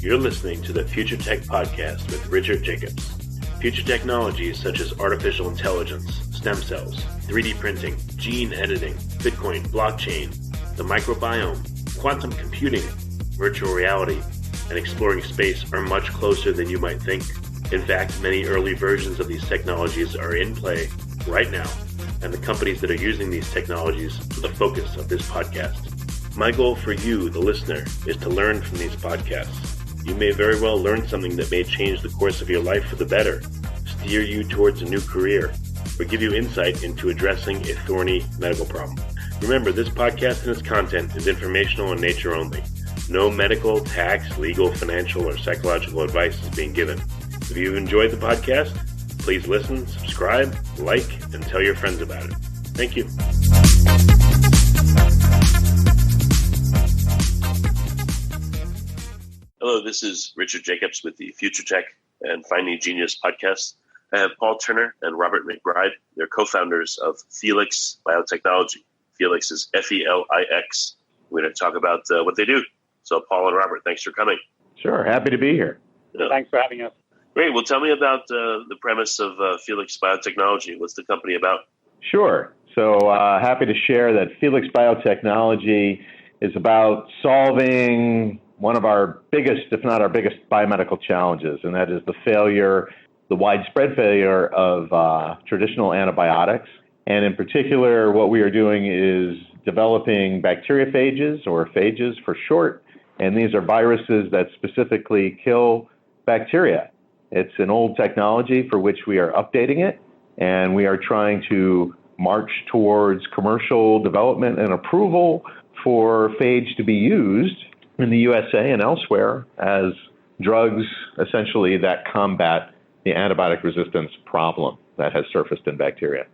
You're listening to the Future Tech Podcast with Richard Jacobs. Future technologies such as artificial intelligence, stem cells, 3D printing, gene editing, Bitcoin, blockchain, the microbiome, quantum computing, virtual reality, and exploring space are much closer than you might think. In fact, many early versions of these technologies are in play right now, and the companies that are using these technologies are the focus of this podcast. My goal for you, the listener, is to learn from these podcasts. You may very well learn something that may change the course of your life for the better, steer you towards a new career, or give you insight into addressing a thorny medical problem. Remember, this podcast and its content is informational in nature only. No medical, tax, legal, financial, or psychological advice is being given. If you've enjoyed the podcast, please listen, subscribe, like, and tell your friends about it. Thank you. Hello, this is Richard Jacobs with the Future Tech and Finding Genius podcast. I have Paul Turner and Robert McBride. They're co-founders of Felix Biotechnology. Felix is Felix. We're going to talk about what they do. So Paul and Robert, thanks for coming. Sure, happy to be here. Thanks for having us. Great. Well, tell me about the premise of Felix Biotechnology. What's the company about? Sure. So happy to share that Felix Biotechnology is about solving one of our biggest, if not our biggest, biomedical challenges, and that is the widespread failure of traditional antibiotics. And in particular, what we are doing is developing bacteriophages, or phages for short, and these are viruses that specifically kill bacteria. It's an old technology for which we are updating it, and we are trying to march towards commercial development and approval for phage to be used in the USA and elsewhere as drugs essentially that combat the antibiotic resistance problem that has surfaced in bacteria.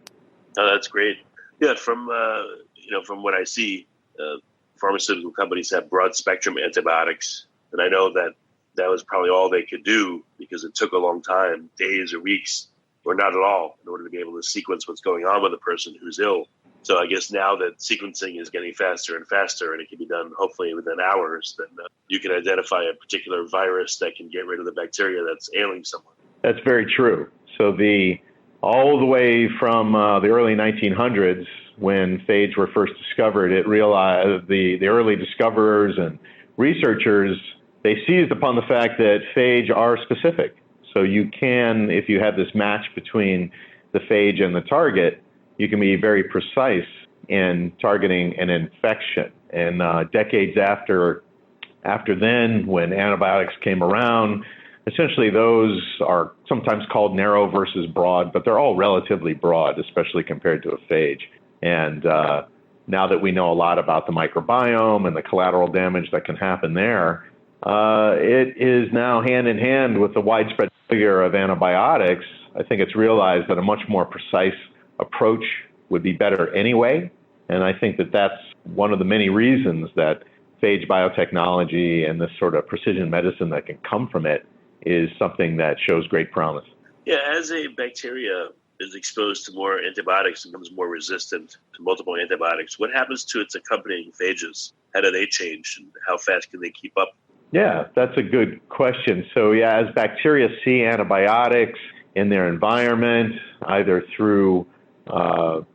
Oh, that's great. Yeah, from what I see, pharmaceutical companies have broad spectrum antibiotics, and I know that was probably all they could do because it took a long time, days or weeks, or not at all, in order to be able to sequence what's going on with a person who's ill. So I guess now that sequencing is getting faster and faster, and it can be done hopefully within hours, then you can identify a particular virus that can get rid of the bacteria that's ailing someone. That's very true. So all the way from the early 1900s, when phage were first discovered, it realized the early discoverers and researchers, they seized upon the fact that phage are specific. So you can, if you have this match between the phage and the target, you can be very precise in targeting an infection. And decades after then, when antibiotics came around, essentially those are sometimes called narrow versus broad, but they're all relatively broad, especially compared to a phage. And now that we know a lot about the microbiome and the collateral damage that can happen there, it is now hand in hand with the widespread failure of antibiotics. I think it's realized that a much more precise approach would be better anyway. And I think that that's one of the many reasons that phage biotechnology and this sort of precision medicine that can come from it is something that shows great promise. Yeah, as a bacteria is exposed to more antibiotics and becomes more resistant to multiple antibiotics, what happens to its accompanying phages? How do they change, and how fast can they keep up? Yeah, that's a good question. So yeah, as bacteria see antibiotics in their environment, either through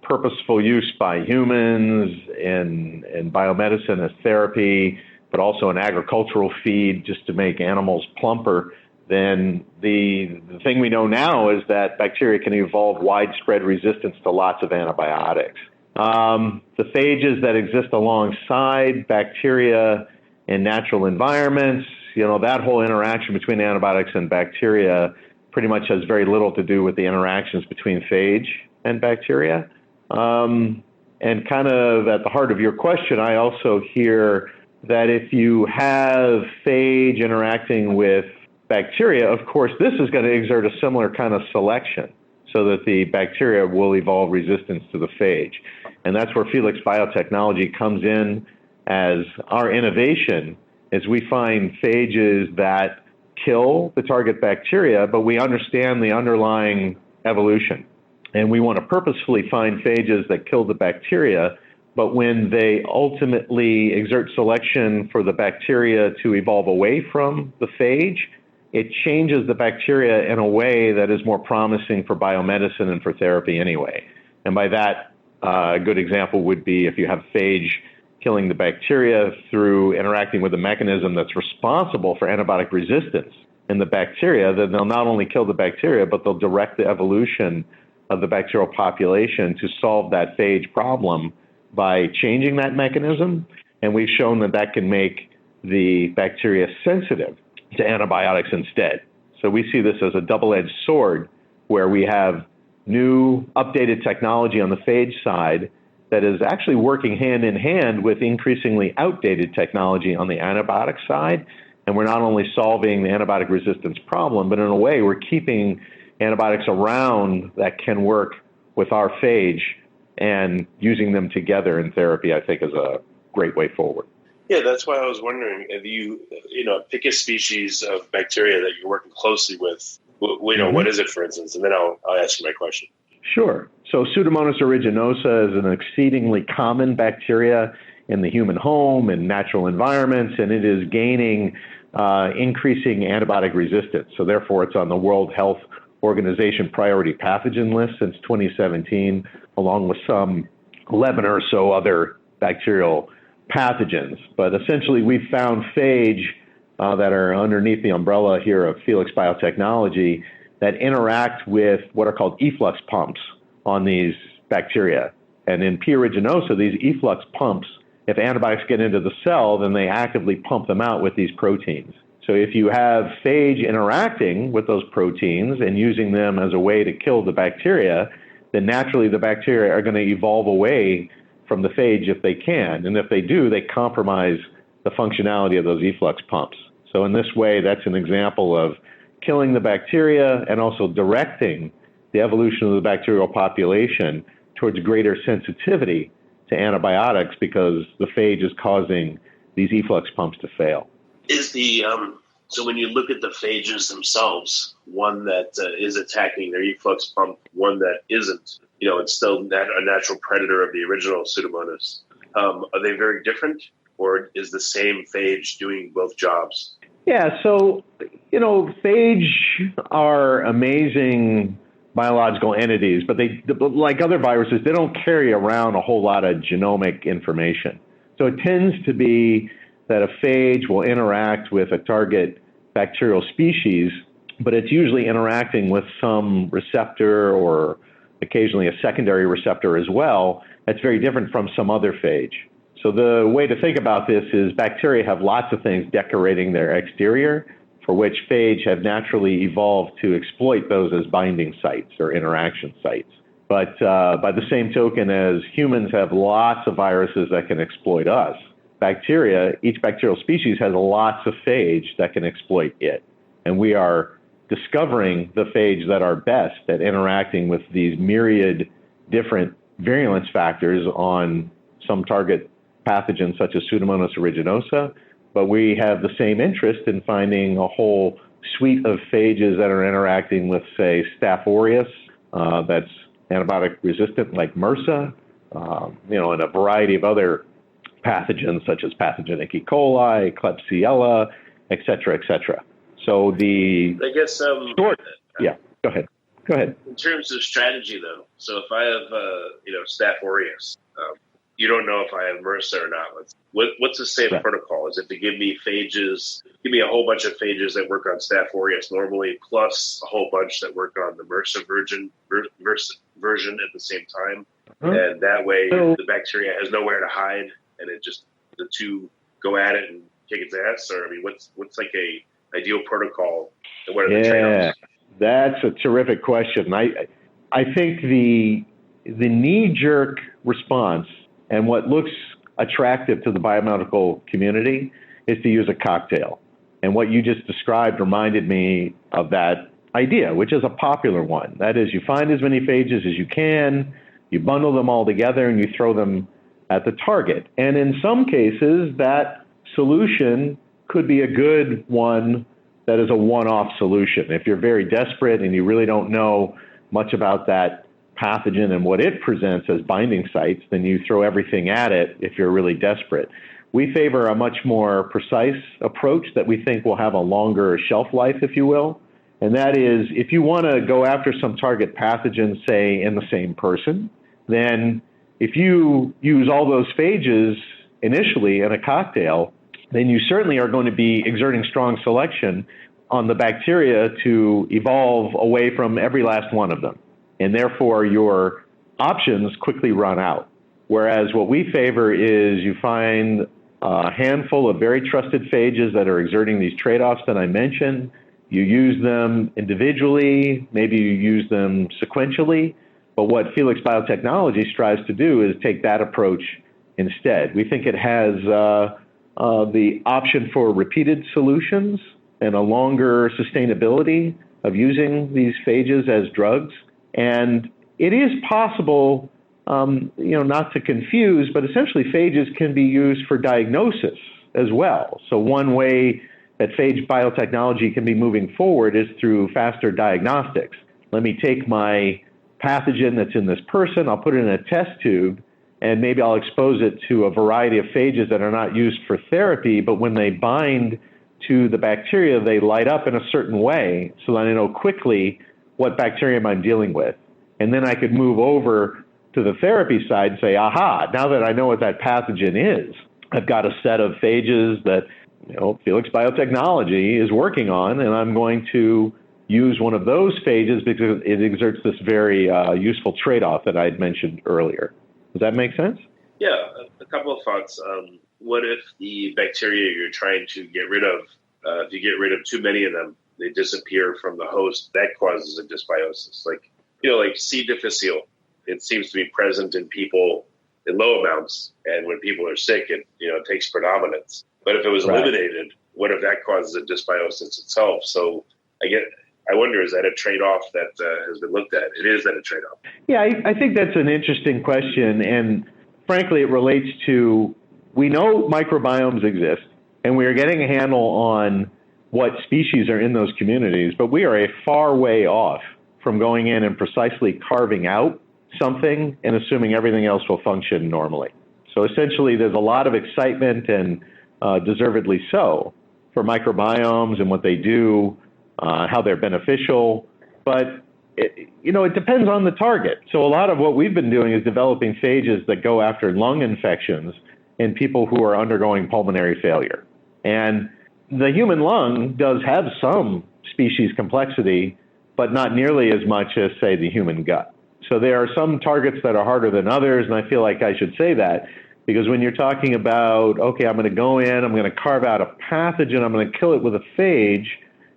purposeful use by humans in biomedicine as therapy, but also an agricultural feed just to make animals plumper, then the thing we know now is that bacteria can evolve widespread resistance to lots of antibiotics. The phages that exist alongside bacteria in natural environments, that whole interaction between antibiotics and bacteria pretty much has very little to do with the interactions between phage and bacteria. And kind of at the heart of your question, I also hear that if you have phage interacting with bacteria, of course, this is going to exert a similar kind of selection so that the bacteria will evolve resistance to the phage. And that's where Felix Biotechnology comes in as our innovation, is we find phages that kill the target bacteria, but we understand the underlying evolution. And we want to purposefully find phages that kill the bacteria, But when they ultimately exert selection for the bacteria to evolve away from the phage, it changes the bacteria in a way that is more promising for biomedicine and for therapy anyway. And by that, a good example would be if you have phage killing the bacteria through interacting with a mechanism that's responsible for antibiotic resistance in the bacteria, then they'll not only kill the bacteria, but they'll direct the evolution of the bacterial population to solve that phage problem by changing that mechanism. And we've shown that that can make the bacteria sensitive to antibiotics instead. So we see this as a double-edged sword where we have new updated technology on the phage side that is actually working hand in hand with increasingly outdated technology on the antibiotic side. And we're not only solving the antibiotic resistance problem, but in a way we're keeping antibiotics around that can work with our phage, and using them together in therapy, I think, is a great way forward. Yeah, that's why I was wondering if you pick a species of bacteria that you're working closely with. What is it, for instance? And then I'll ask you my question. Sure. So Pseudomonas aeruginosa is an exceedingly common bacteria in the human home and natural environments, and it is gaining increasing antibiotic resistance. So therefore, it's on the World Health Organization priority pathogen list since 2017, along with some 11 or so other bacterial pathogens. But essentially, we've found phage that are underneath the umbrella here of Felix Biotechnology that interact with what are called efflux pumps on these bacteria. And in P. aeruginosa, these efflux pumps, if antibiotics get into the cell, then they actively pump them out with these proteins. So if you have phage interacting with those proteins and using them as a way to kill the bacteria, then naturally the bacteria are going to evolve away from the phage if they can. And if they do, they compromise the functionality of those efflux pumps. So in this way, that's an example of killing the bacteria and also directing the evolution of the bacterial population towards greater sensitivity to antibiotics because the phage is causing these efflux pumps to fail. Is so when you look at the phages themselves, one that is attacking their efflux pump, one that isn't, it's still a natural predator of the original Pseudomonas. Are they very different, or is the same phage doing both jobs? Yeah, so, phage are amazing biological entities, but like other viruses, they don't carry around a whole lot of genomic information. So it tends to be that a phage will interact with a target bacterial species, but it's usually interacting with some receptor or occasionally a secondary receptor as well. That's very different from some other phage. So the way to think about this is bacteria have lots of things decorating their exterior, for which phage have naturally evolved to exploit those as binding sites or interaction sites. But by the same token as humans have lots of viruses that can exploit us, each bacterial species has lots of phage that can exploit it. And we are discovering the phage that are best at interacting with these myriad different virulence factors on some target pathogens such as Pseudomonas aeruginosa, but we have the same interest in finding a whole suite of phages that are interacting with, say, Staph aureus, that's antibiotic resistant like MRSA, and a variety of other pathogens such as pathogenic E. coli, Klebsiella, et cetera, et cetera. So I guess, yeah, go ahead. In terms of strategy, though, so if I have, Staph aureus, you don't know if I have MRSA or not. What's the safe protocol? Is it to give me a whole bunch of phages that work on Staph aureus normally, plus a whole bunch that work on the MRSA version at the same time? And that way the bacteria has nowhere to hide, and the two go at it and kick its ass? Or, what's like a ideal protocol, and what are the trade-offs? That's a terrific question. I think the knee-jerk response and what looks attractive to the biomedical community is to use a cocktail. And what you just described reminded me of that idea, which is a popular one. That is, you find as many phages as you can, you bundle them all together, and you throw them at the target. And in some cases, that solution could be a good one that is a one-off solution. If you're very desperate and you really don't know much about that pathogen and what it presents as binding sites, then you throw everything at it if you're really desperate. We favor a much more precise approach that we think will have a longer shelf life, if you will. And that is, if you want to go after some target pathogen, say, in the same person, then if you use all those phages initially in a cocktail, then you certainly are going to be exerting strong selection on the bacteria to evolve away from every last one of them. And therefore, your options quickly run out. Whereas what we favor is you find a handful of very trusted phages that are exerting these trade-offs that I mentioned. You use them individually, maybe you use them sequentially. But what Felix Biotechnology strives to do is take that approach instead. We think it has the option for repeated solutions and a longer sustainability of using these phages as drugs. And it is possible, not to confuse, but essentially phages can be used for diagnosis as well. So one way that phage biotechnology can be moving forward is through faster diagnostics. Let me take my pathogen that's in this person, I'll put it in a test tube, and maybe I'll expose it to a variety of phages that are not used for therapy, but when they bind to the bacteria, they light up in a certain way so that I know quickly what bacterium I'm dealing with. And then I could move over to the therapy side and say, aha, now that I know what that pathogen is, I've got a set of phages that Felix Biotechnology is working on, and I'm going to use one of those phages because it exerts this very useful trade-off that I had mentioned earlier. Does that make sense? Yeah, a couple of thoughts. What if the bacteria you're trying to get rid of, if you get rid of too many of them, they disappear from the host? That causes a dysbiosis. Like C. difficile, it seems to be present in people in low amounts, and when people are sick, it takes predominance. But if it was eliminated, what if that causes a dysbiosis itself? So I wonder, is that a trade-off that has been looked at? It is that a trade-off? Yeah, I think that's an interesting question. And frankly, it relates to, we know microbiomes exist, and we are getting a handle on what species are in those communities, but we are a far way off from going in and precisely carving out something and assuming everything else will function normally. So essentially, there's a lot of excitement, and deservedly so, for microbiomes and what they do, how they're beneficial, but it depends on the target. So a lot of what we've been doing is developing phages that go after lung infections in people who are undergoing pulmonary failure. And the human lung does have some species complexity, but not nearly as much as, say, the human gut. So there are some targets that are harder than others, and I feel like I should say that, because when you're talking about, okay, I'm going to go in, I'm going to carve out a pathogen, I'm going to kill it with a phage,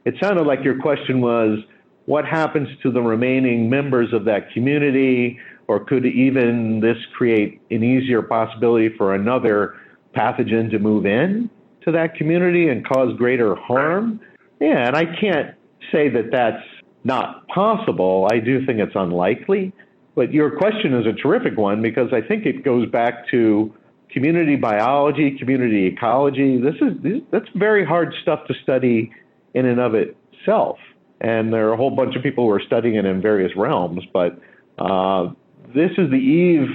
it sounded like your question was, what happens to the remaining members of that community, or could even this create an easier possibility for another pathogen to move in to that community and cause greater harm? Yeah, and I can't say that that's not possible. I do think it's unlikely. But your question is a terrific one, because I think it goes back to community biology, community ecology. That's very hard stuff to study in and of itself. And there are a whole bunch of people who are studying it in various realms, but this is the eve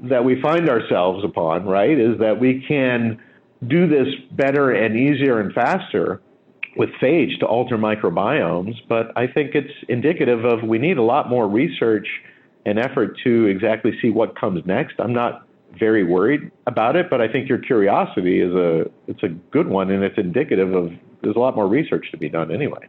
that we find ourselves upon, right? Is that we can do this better and easier and faster with phage to alter microbiomes, but I think it's indicative of we need a lot more research and effort to exactly see what comes next. I'm not very worried about it, but I think your curiosity it's a good one, and it's indicative of there's a lot more research to be done anyway.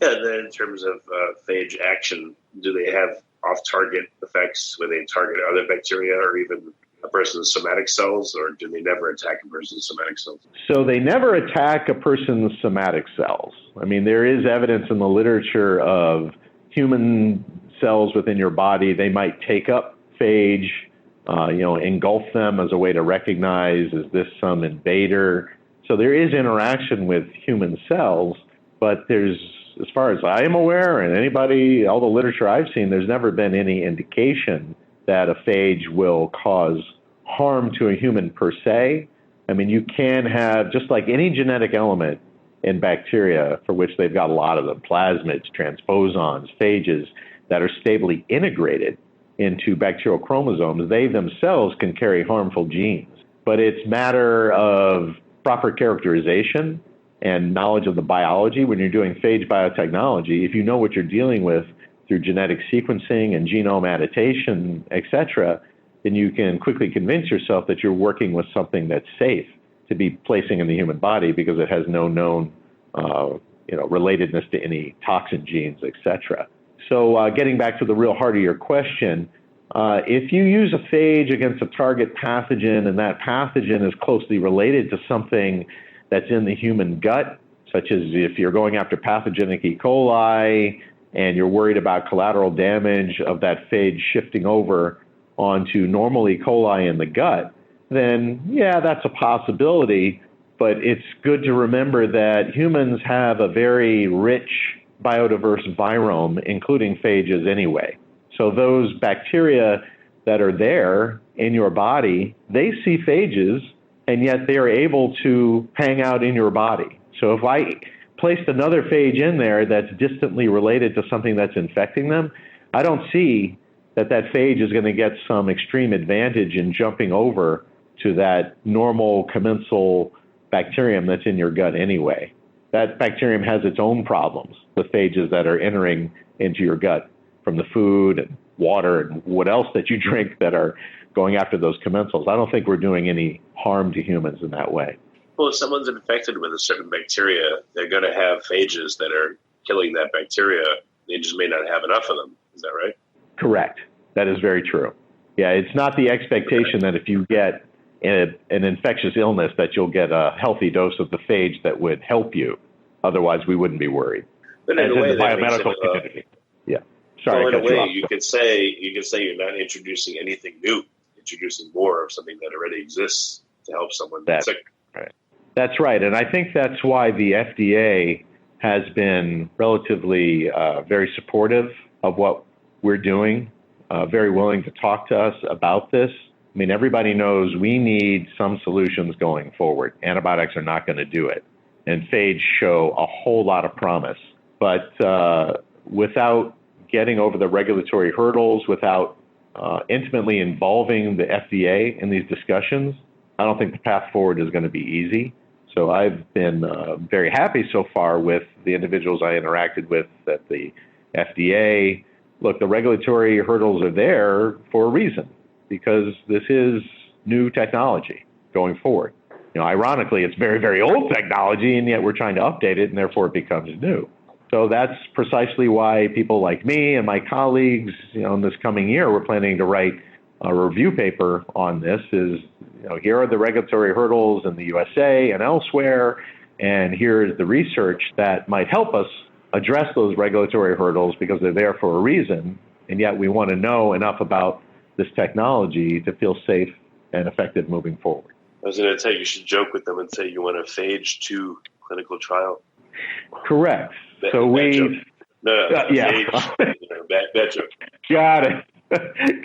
Yeah, and then in terms of phage action, do they have off-target effects where they target other bacteria or even a person's somatic cells, or do they never attack a person's somatic cells? So they never attack a person's somatic cells. I mean, there is evidence in the literature of human cells within your body. They might take up phage, engulf them as a way to recognize, is this some invader? So there is interaction with human cells, but there's, as far as I am aware, and anybody, all the literature I've seen, there's never been any indication that a phage will cause harm to a human per se. I mean, you can have, just like any genetic element in bacteria, for which they've got a lot of them, plasmids, transposons, phages, that are stably integrated into bacterial chromosomes, they themselves can carry harmful genes. But it's a matter of proper characterization and knowledge of the biology. When you're doing phage biotechnology, if you know what you're dealing with through genetic sequencing and genome annotation, et cetera, then you can quickly convince yourself that you're working with something that's safe to be placing in the human body because it has no known relatedness to any toxin genes, et cetera. So getting back to the real heart of your question, if you use a phage against a target pathogen and that pathogen is closely related to something that's in the human gut, such as if you're going after pathogenic E. coli and you're worried about collateral damage of that phage shifting over onto normal E. coli in the gut, then yeah, that's a possibility. But it's good to remember that humans have a very rich biodiverse virome, including phages anyway. So those bacteria that are there in your body, they see phages, and yet they are able to hang out in your body. So if I placed another phage in there that's distantly related to something that's infecting them, I don't see that phage is going to get some extreme advantage in jumping over to that normal commensal bacterium that's in your gut anyway. That bacterium has its own problems with phages that are entering into your gut from the food and water and what else that you drink that are going after those commensals. I don't think we're doing any harm to humans in that way. Well, if someone's infected with a certain bacteria, they're going to have phages that are killing that bacteria. They just may not have enough of them. Is that right? Correct. That is very true. Yeah, it's not the expectation that if you get an infectious illness that you'll get a healthy dose of the phage that would help you. Otherwise, we wouldn't be worried. But in a way, the biomedical community. Yeah. Sorry. Well, in a way, you could say you're not introducing anything new, introducing more of something that already exists to help someone that's sick. Right. That's right. And I think that's why the FDA has been relatively very supportive of what we're doing, very willing to talk to us about this. I mean, everybody knows we need some solutions going forward. Antibiotics are not going to do it. And phage show a whole lot of promise. But without getting over the regulatory hurdles, without intimately involving the FDA in these discussions, I don't think the path forward is going to be easy. So I've been very happy so far with the individuals I interacted with at the FDA. Look, the regulatory hurdles are there for a reason, because this is new technology going forward. You know, ironically, it's very, very old technology, and yet we're trying to update it, and therefore it becomes new. So that's precisely why people like me and my colleagues, in this coming year, we're planning to write a review paper on this. Here are the regulatory hurdles in the USA and elsewhere, and here is the research that might help us address those regulatory hurdles because they're there for a reason, and yet we want to know enough about this technology to feel safe and effective moving forward. I was going to tell you should joke with them and say you want a phage 2 clinical trial. Correct. Bad joke. Bad joke. Got it.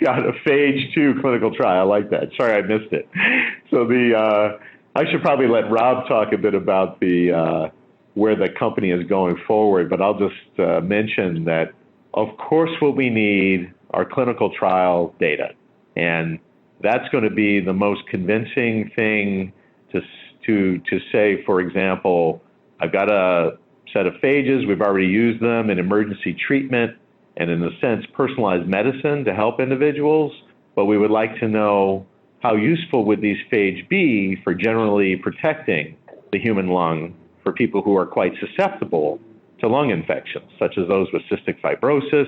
Got a phage 2 clinical trial. I like that. Sorry, I missed it. So I should probably let Rob talk a bit about where the company is going forward, but I'll just mention that, of course, what we need are clinical trial data. And that's going to be the most convincing thing to say, for example, I've got a set of phages, we've already used them in emergency treatment and, in a sense, personalized medicine to help individuals, but we would like to know how useful would these phage be for generally protecting the human lung for people who are quite susceptible to lung infections, such as those with cystic fibrosis,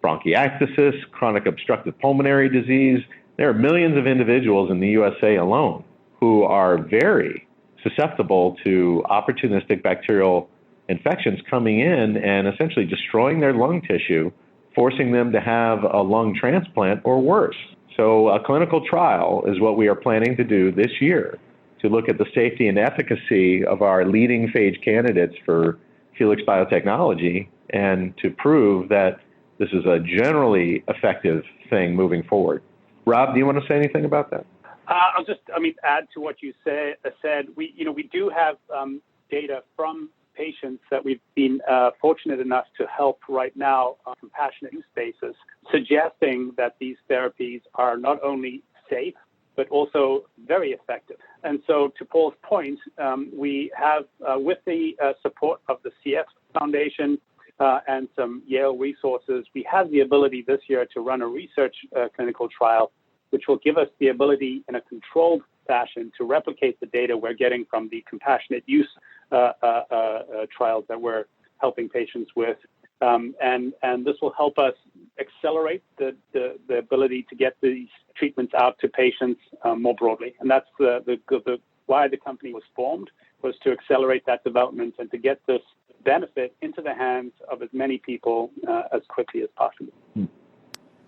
bronchiectasis, chronic obstructive pulmonary disease. There are millions of individuals in the USA alone who are very susceptible to opportunistic bacterial infections coming in and essentially destroying their lung tissue, forcing them to have a lung transplant or worse. So a clinical trial is what we are planning to do this year to look at the safety and efficacy of our leading phage candidates for Felix Biotechnology and to prove that this is a generally effective thing moving forward. Rob, do you want to say anything about that? I'll just, add to what you said. We do have data from patients that we've been fortunate enough to help right now on a compassionate use basis, suggesting that these therapies are not only safe, but also very effective. And so to Paul's point, we have, with the support of the CF Foundation and some Yale resources, we have the ability this year to run a research clinical trial, which will give us the ability in a controlled fashion to replicate the data we're getting from the compassionate use trials that we're helping patients with. And this will help us accelerate the ability to get these treatments out to patients more broadly. And that's why the company was formed, was to accelerate that development and to get this benefit into the hands of as many people as quickly as possible.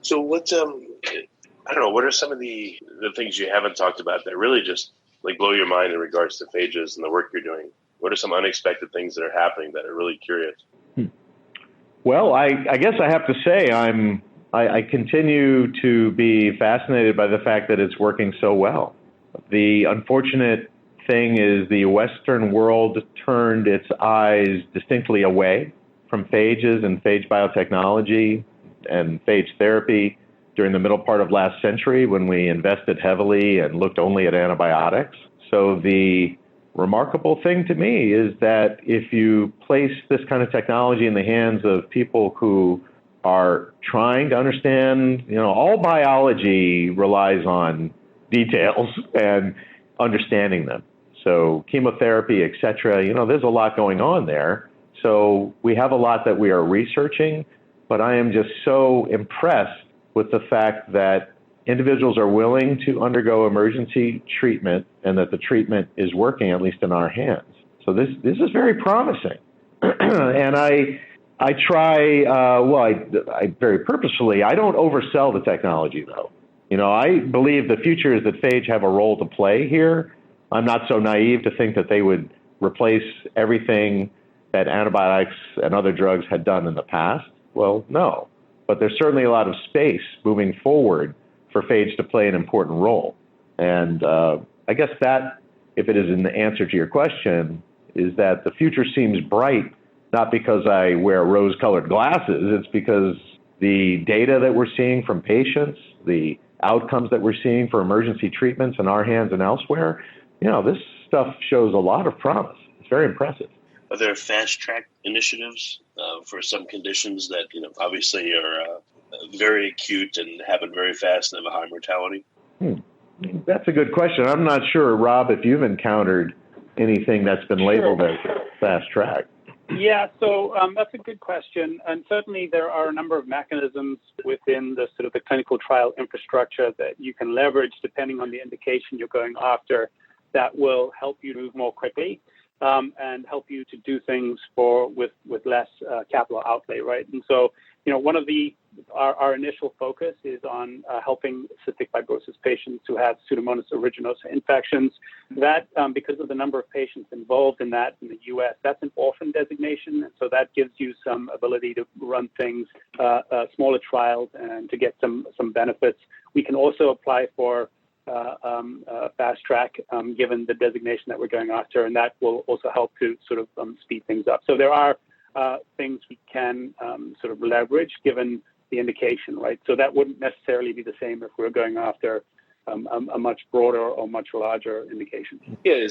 So what, I don't know, what are some of the things you haven't talked about that really just like blow your mind in regards to phages and the work you're doing? What are some unexpected things that are happening that are really curious? Well, I guess I have to say I continue to be fascinated by the fact that it's working so well. The unfortunate thing is the Western world turned its eyes distinctly away from phages and phage biotechnology and phage therapy during the middle part of last century when we invested heavily and looked only at antibiotics. So the remarkable thing to me is that if you place this kind of technology in the hands of people who are trying to understand, all biology relies on details and understanding them. So chemotherapy, et cetera, there's a lot going on there. So we have a lot that we are researching, but I am just so impressed with the fact that individuals are willing to undergo emergency treatment and that the treatment is working, at least in our hands. So this is very promising. And I try, I very purposefully, I don't oversell the technology though. I believe the future is that phage have a role to play here. I'm not so naive to think that they would replace everything that antibiotics and other drugs had done in the past. Well, no, but there's certainly a lot of space moving forward for phage to play an important role. And I guess that, if it is an answer to your question, is that the future seems bright, not because I wear rose-colored glasses, it's because the data that we're seeing from patients, the outcomes that we're seeing for emergency treatments in our hands and elsewhere, this stuff shows a lot of promise. It's very impressive. Are there fast-track initiatives for some conditions that, obviously are very acute and happen very fast and have a high mortality? That's a good question. I'm not sure, Rob, if you've encountered anything that's been labeled as fast-track. Yeah, so that's a good question. And certainly there are a number of mechanisms within the sort of the clinical trial infrastructure that you can leverage depending on the indication you're going after that will help you move more quickly and help you to do things with less capital outlay, right? And so, one of our initial focus is on helping cystic fibrosis patients who have Pseudomonas Aeruginosa infections. That, because of the number of patients involved in that in the U.S., that's an orphan designation. And so that gives you some ability to run things, smaller trials, and to get some benefits. We can also apply for fast track, given the designation that we're going after, and that will also help to sort of speed things up. So there are things we can sort of leverage given the indication, right? So that wouldn't necessarily be the same if we're going after a much broader or much larger indication. Yeah,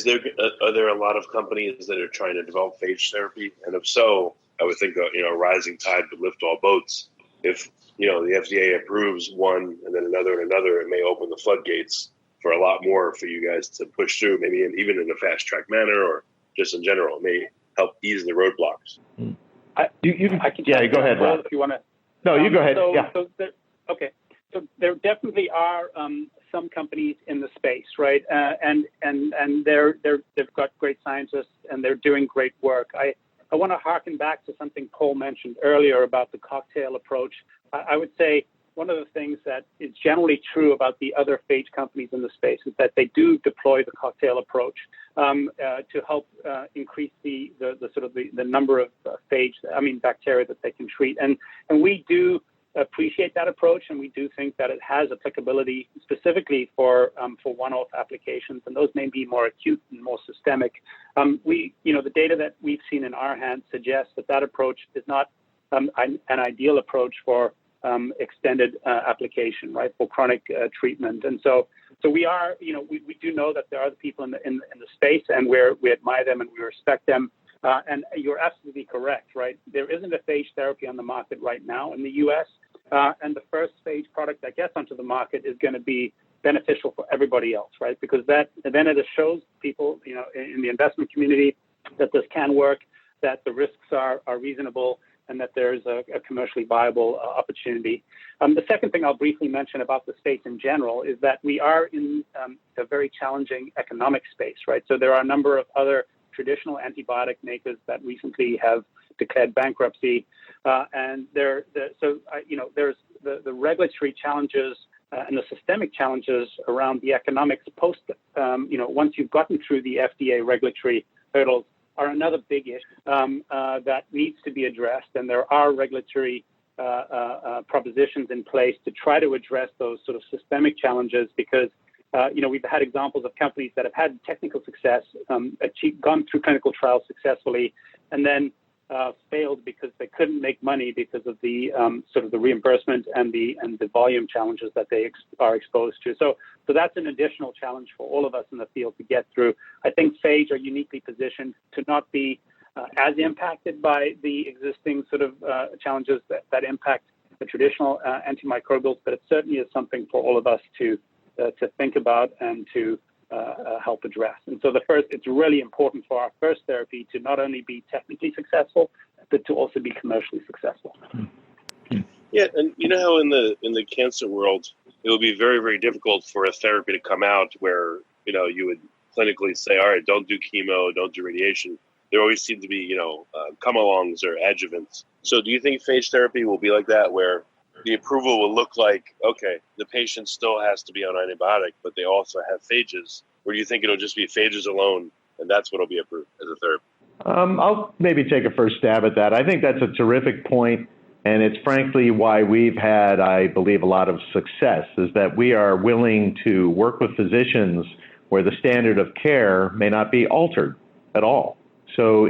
are there a lot of companies that are trying to develop phage therapy? And if so, I would think a rising tide would lift all boats. If the FDA approves one and then another and another, it may open the floodgates for a lot more for you guys to push through, maybe even in a fast track manner or just in general. It may help ease the roadblocks. I can go ahead, Rob. If you want to. No, you go ahead. Okay. So there definitely are some companies in the space, right? And they've got great scientists and they're doing great work. I want to harken back to something Paul mentioned earlier about the cocktail approach. I would say one of the things that is generally true about the other phage companies in the space is that they do deploy the cocktail approach to help increase the number of bacteria that they can treat. And we do appreciate that approach, and we do think that it has applicability specifically for one-off applications, and those may be more acute and more systemic. The data that we've seen in our hands suggests that approach is not an ideal approach for extended application, right, for chronic treatment. And so we are, we do know that there are the people in the space, and we admire them and we respect them. And you're absolutely correct, right? There isn't a phage therapy on the market right now in the U.S. And the first phage product that gets onto the market is going to be beneficial for everybody else, right? Because then it shows people, in the investment community that this can work, that the risks are reasonable, and that there's a commercially viable opportunity. The second thing I'll briefly mention about the space in general is that we are in a very challenging economic space, right? So there are a number of other traditional antibiotic makers that recently have declared bankruptcy, and there's the regulatory challenges and the systemic challenges around the economics post, once you've gotten through the FDA regulatory hurdles, are another big issue that needs to be addressed. And there are regulatory propositions in place to try to address those sort of systemic challenges because, we've had examples of companies that have had technical success, gone through clinical trials successfully, and then failed because they couldn't make money because of the sort of the reimbursement and the volume challenges that they are exposed to. So that's an additional challenge for all of us in the field to get through. I think phage are uniquely positioned to not be as impacted by the existing sort of challenges that impact the traditional antimicrobials, but it certainly is something for all of us to think about and to help address. And so it's really important for our first therapy to not only be technically successful, but to also be commercially successful. Yeah, and you know how in the cancer world, it would be very, very difficult for a therapy to come out where, you would clinically say, all right, don't do chemo, don't do radiation. There always seem to be, come-alongs or adjuvants. So do you think phage therapy will be like that, where the approval will look like, okay, the patient still has to be on antibiotic, but they also have phages? Or do you think it'll just be phages alone, and that's what will be approved as a therapy? I'll maybe take a first stab at that. I think that's a terrific point, and it's frankly why we've had, I believe, a lot of success, is that we are willing to work with physicians where the standard of care may not be altered at all. So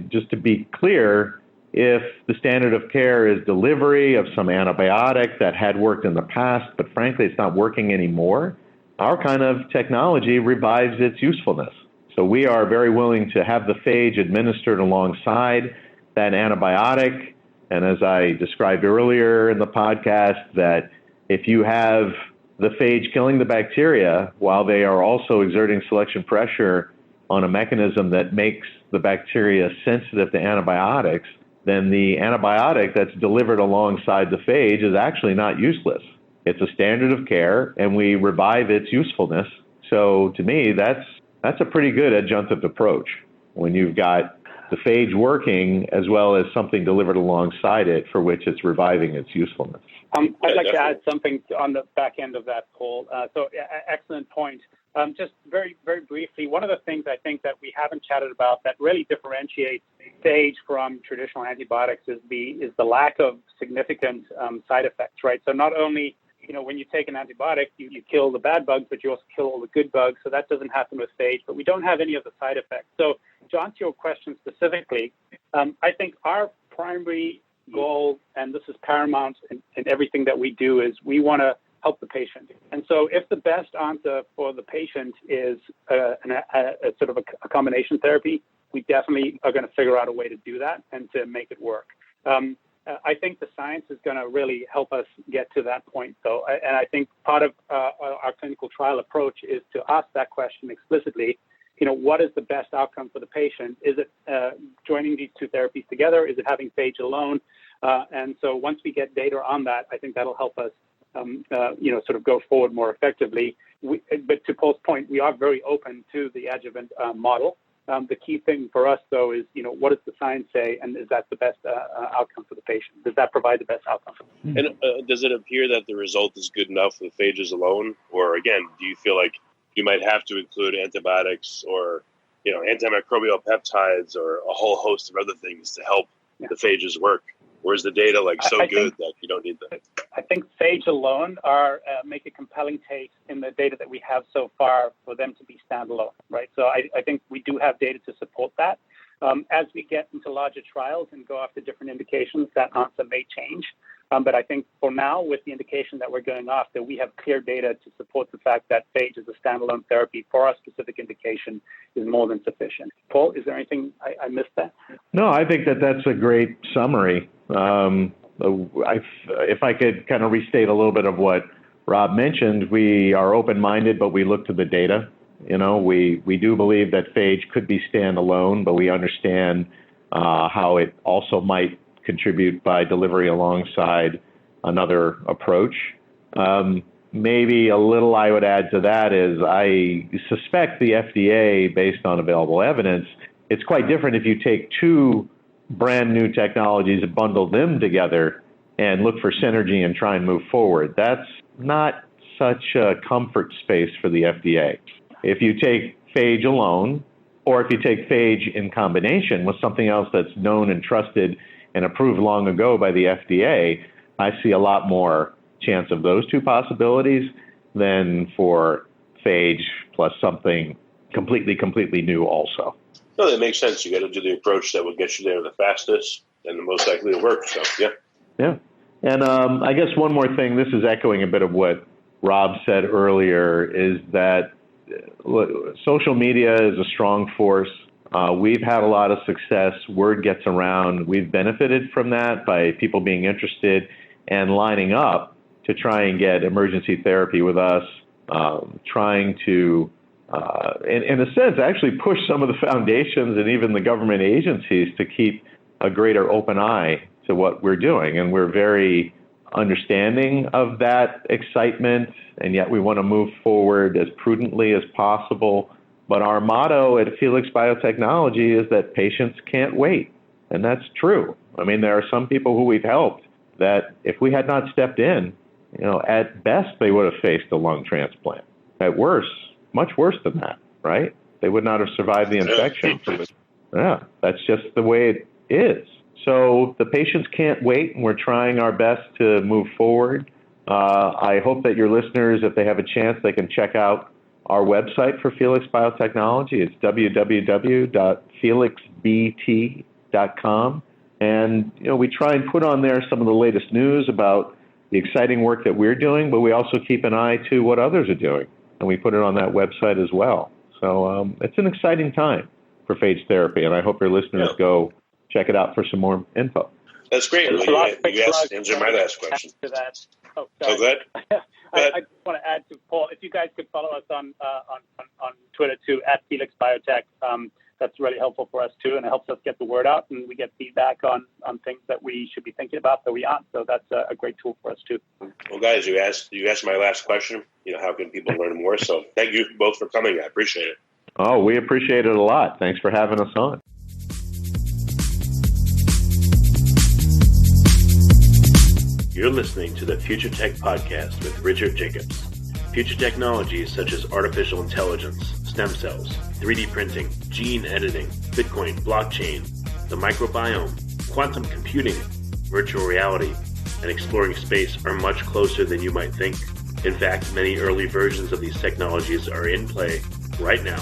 just to be clear, if the standard of care is delivery of some antibiotic that had worked in the past, but frankly it's not working anymore, our kind of technology revives its usefulness. So we are very willing to have the phage administered alongside that antibiotic. And as I described earlier in the podcast, that if you have the phage killing the bacteria while they are also exerting selection pressure on a mechanism that makes the bacteria sensitive to antibiotics, then the antibiotic that's delivered alongside the phage is actually not useless. It's a standard of care, and we revive its usefulness. So to me, that's a pretty good adjunctive approach when you've got the phage working as well as something delivered alongside it for which it's reviving its usefulness. I'd like to add something on the back end of that, Paul. Excellent point. Just very, very briefly, one of the things I think that we haven't chatted about that really differentiates phage from traditional antibiotics is the lack of significant side effects, right? So not only, when you take an antibiotic, you kill the bad bugs, but you also kill all the good bugs. So that doesn't happen with phage, but we don't have any of the side effects. So to answer your question specifically, I think our primary goal, and this is paramount in everything that we do, is we want to help the patient. And so if the best answer for the patient is a sort of a combination therapy, we definitely are going to figure out a way to do that and to make it work. I think the science is going to really help us get to that point, though. And I think part of our clinical trial approach is to ask that question explicitly. What is the best outcome for the patient? Is it joining these two therapies together? Is it having phage alone? And so once we get data on that, I think that'll help us, sort of go forward more effectively. But to Paul's point, we are very open to the adjuvant model. The key thing for us, though, is, what does the science say, and is that the best outcome for the patient? Does that provide the best outcome? And does it appear that the result is good enough with phages alone? Or, again, do you feel like you might have to include antibiotics or, antimicrobial peptides or a whole host of other things to help the phages work? Or is the data so good that you don't need that? I think phage alone make a compelling case in the data that we have so far for them to be standalone, right? So I think we do have data to support that. As we get into larger trials and go after different indications, that answer may change. But I think for now, with the indication that we're going after, we have clear data to support the fact that phage as a standalone therapy for our specific indication is more than sufficient. Paul, is there anything I missed there? No, I think that's a great summary. If I could kind of restate a little bit of what Rob mentioned, we are open-minded, but we look to the data. We do believe that phage could be standalone, but we understand how it also might contribute by delivery alongside another approach. Maybe a little I would add to that is I suspect the FDA, based on available evidence, it's quite different if you take two brand new technologies and bundle them together and look for synergy and try and move forward. That's not such a comfort space for the FDA. If you take phage alone, or if you take phage in combination with something else that's known and trusted and approved long ago by the FDA, I see a lot more chance of those two possibilities than for phage plus something completely new also. No, that makes sense. You got to do the approach that will get you there the fastest and the most likely to work. So, yeah. Yeah. And I guess one more thing, this is echoing a bit of what Rob said earlier, is that social media is a strong force. We've had a lot of success. Word gets around. We've benefited from that by people being interested and lining up to try and get emergency therapy with us, trying to, in a sense, actually push some of the foundations and even the government agencies to keep a greater open eye to what we're doing. And we're very understanding of that excitement, and yet we want to move forward as prudently as possible. But our motto at Felix Biotechnology is that patients can't wait. And that's true. I mean, there are some people who we've helped that if we had not stepped in, at best they would have faced a lung transplant. At worst, much worse than that, right? They would not have survived the infection. Yeah, that's just the way it is. So the patients can't wait, and we're trying our best to move forward. I hope that your listeners, if they have a chance, they can check out our website for Felix Biotechnology. It's www.felixbt.com. And, we try and put on there some of the latest news about the exciting work that we're doing, but we also keep an eye to what others are doing. And we put it on that website as well. So it's an exciting time for phage therapy, and I hope your listeners go check it out for some more info. That's great. You answered my last question. To that. Go ahead. I just want to add to Paul, if you guys could follow us on Twitter too, at Felix Biotech. That's really helpful for us too, and it helps us get the word out, and we get feedback on things that we should be thinking about that we aren't. So that's a great tool for us too. Well, guys, you asked my last question. How can people learn more? So thank you both for coming. I appreciate it. Oh, we appreciate it a lot. Thanks for having us on. You're listening to the Future Tech Podcast with Richard Jacobs. Future technologies such as artificial intelligence, stem cells, 3D printing, gene editing, Bitcoin, blockchain, the microbiome, quantum computing, virtual reality, and exploring space are much closer than you might think. In fact, many early versions of these technologies are in play right now,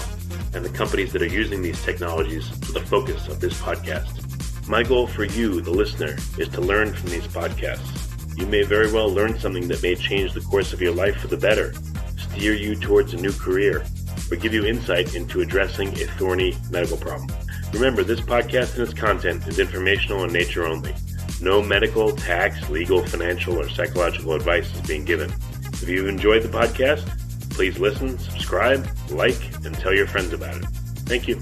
and the companies that are using these technologies are the focus of this podcast. My goal for you, the listener, is to learn from these podcasts. You may very well learn something that may change the course of your life for the better, steer you towards a new career, or give you insight into addressing a thorny medical problem. Remember, this podcast and its content is informational in nature only. No medical, tax, legal, financial, or psychological advice is being given. If you enjoyed the podcast, please listen, subscribe, like, and tell your friends about it. Thank you.